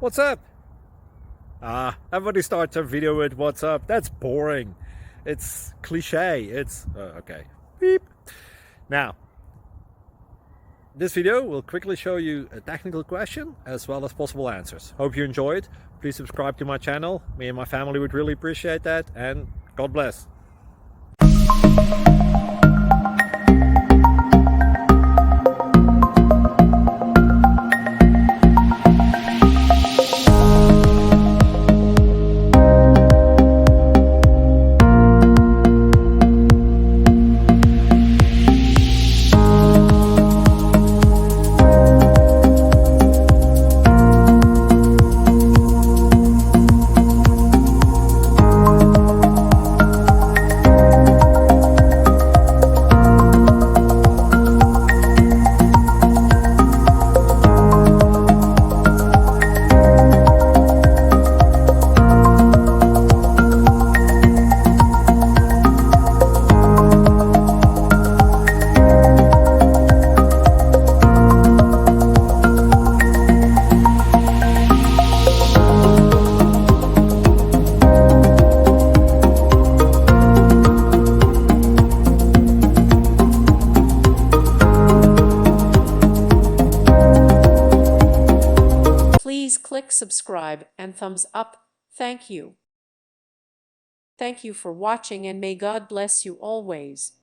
What's up? Everybody starts a video with what's up. That's boring. It's cliche. It's okay. Beep. Now, this video will quickly show you a technical question as well as possible answers. Hope you enjoyed. Please subscribe to my channel. Me and my family would really appreciate that, and God bless. Please click subscribe and thumbs up. Thank you. Thank you for watching, and may God bless you always.